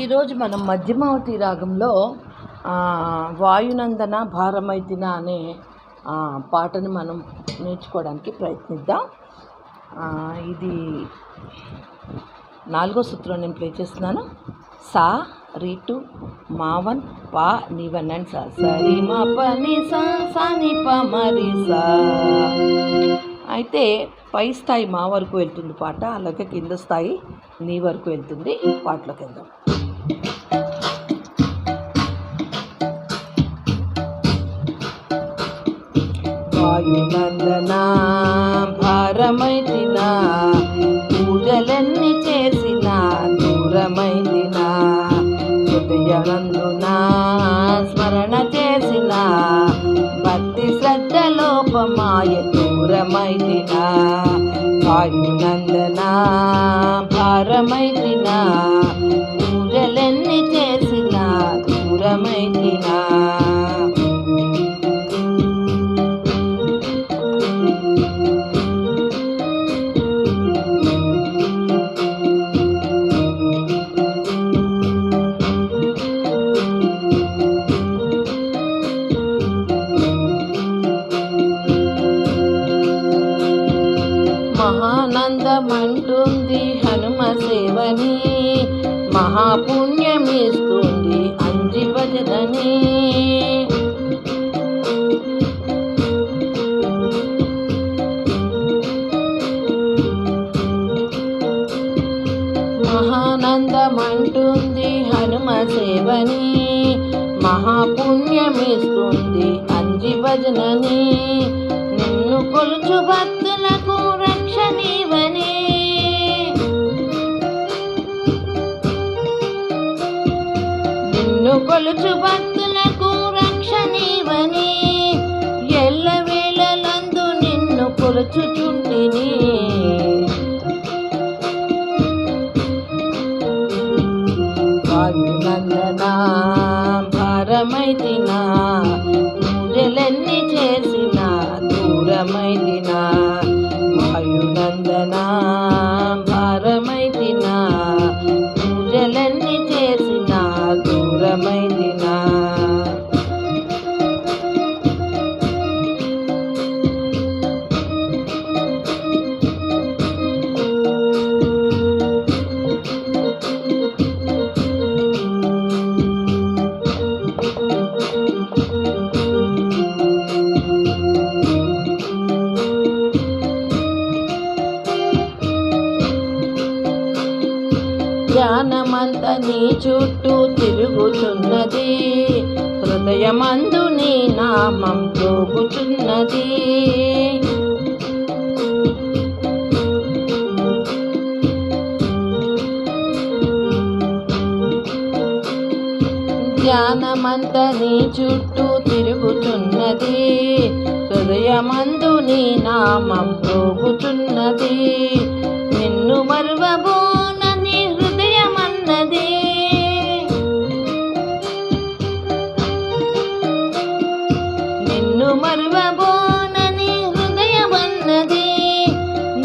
ఈరోజు మనం మధ్యమావతి రాగంలో వాయునందన భారమైతిన అనే పాటని మనం నేర్చుకోవడానికి ప్రయత్నిద్దాం. ఇది 4వ సూత్రం నేను ప్లే చేస్తున్నాను. సా రీటు మావన్ పా నీవన్ అండ్ సా సరి మా పని సా సాని ప మరి సా. అయితే పై స్థాయి మా వరకు వెళ్తుంది పాట, అలాగే కింద స్థాయి నీ వరకు వెళ్తుంది. పాటలోకి వెళ్దాం. వాయునందన భారమైతిన పూజలన్నీ చేసిన దూరమైతిన హృదయనందున స్మరణ చేసిన భక్తి శ్రద్ధ లోపమాయ దూరమైతిన వాయునందన భారమైతిన పూజలన్నీ చేసిన దూరమైతిన. మహానందమంటుంది హనుమ సేవని, మహాపుణ్యమిస్తుంది అంజి భజనని. మహానందమంటుంది హనుమ సేవని, మహాపుణ్యమిస్తుంది అంజి భజనని. నిన్ను కొలుచు భక్తులకు రక్షణీవని, నిన్ను కొలుచు భక్తులకు రక్షణీవని. ఎల్లవేళలందు నిన్ను కొలుచుచుంటిని. వాయునందన భారమైతిన పూజలన్నీ చేసిన దూరమైతిన. వాయునందన భారమైతిన పూజలన్నీ చేసిన దూరమైతిన. జ్ఞానమంత నీ చుట్టూ తిరుగుచున్నది, హృదయమందు నీ నామం జోగుచున్నది. జ్ఞానమంత నీ చుట్టూ తిరుగుచున్నది, హృదయమందు నీ నామం జోగుచున్నది. నిన్ను మరువబోనని హృదయమన్నది, నిన్ను మరువబోనని హృదయమన్నది.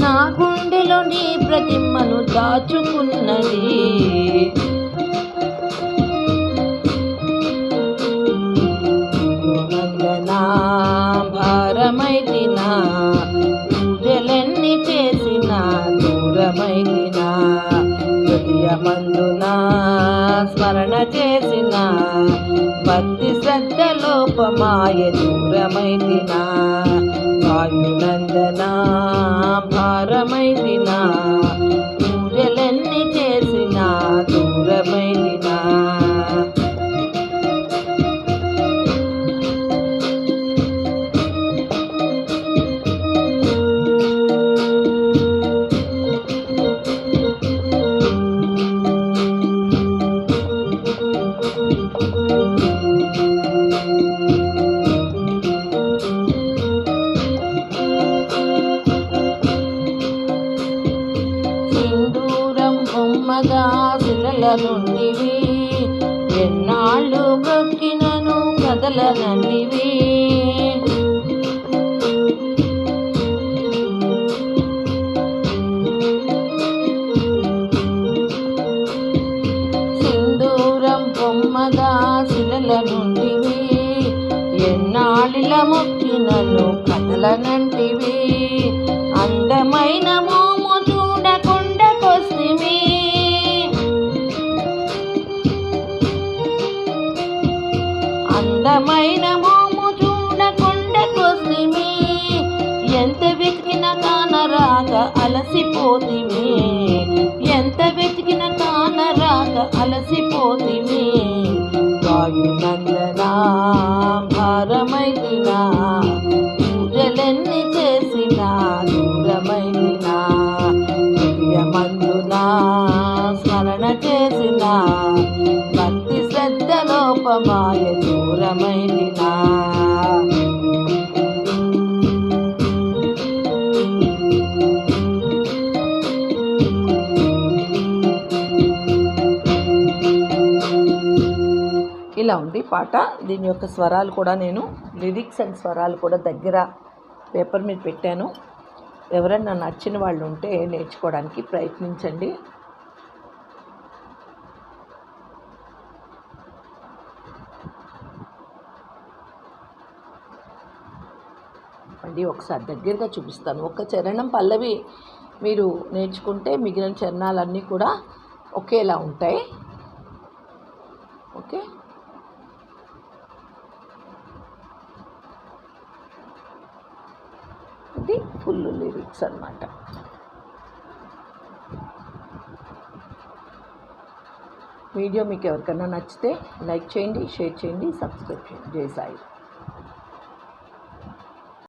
నా గుండెలో నీ ప్రతిమను దాచుకున్నది. భారమైతిన పూజలన్నీ చేసిన దూరమైతిన. హృదయమందున స్మరణ చేసిన భక్తి శ్రద్ధ లోపమాయ దూరమైతిన. వాయునందన భారమైతిన పూజలన్నీ చేసిన దూరమైతిన. బొమ్మగా శిలలనుండివి, ఎన్నాళ్ళు బ్రొక్కినను కదలనండివి. మొక్కి నన్ను కథలనంటివి, అందమైన మోము చూడకుండకొస్తివి. అందమైన మోము చూడకుండకొస్తివి, ఎంత వెతికిన కానరాక అలసిపోతివి, ఎంత వెతికిన కానరాక అలసిపోతివి. వాయునందనా భారమైతినా, పూజలెన్ని చేసినా దూరమైతినా, హృదయమందునా స్మరణ చేసినా, భక్తి శ్రద్ధ లోపమాయ దూరమైతినా. ఇలా ఉంది పాట. దీని యొక్క స్వరాలు కూడా నేను లిరిక్స్ అండ్ స్వరాలు కూడా దగ్గర పేపర్ మీద పెట్టాను. ఎవరైనా నచ్చిన వాళ్ళు ఉంటే నేర్చుకోవడానికి ప్రయత్నించండి. మళ్ళీ ఒకసారి దగ్గరగా చూపిస్తాను. ఒక చరణం పల్లవి మీరు నేర్చుకుంటే మిగిలిన చరణాలన్నీ కూడా ఒకేలా ఉంటాయి. ఓకే, ఇది ఫుల్ లిరిక్స్ అన్నమాట. వీడియో మీకు ఎవరికైనా నచ్చితే లైక్ చేయండి, షేర్ చేయండి, సబ్స్క్రైబ్ చేయండి. జై సాయి.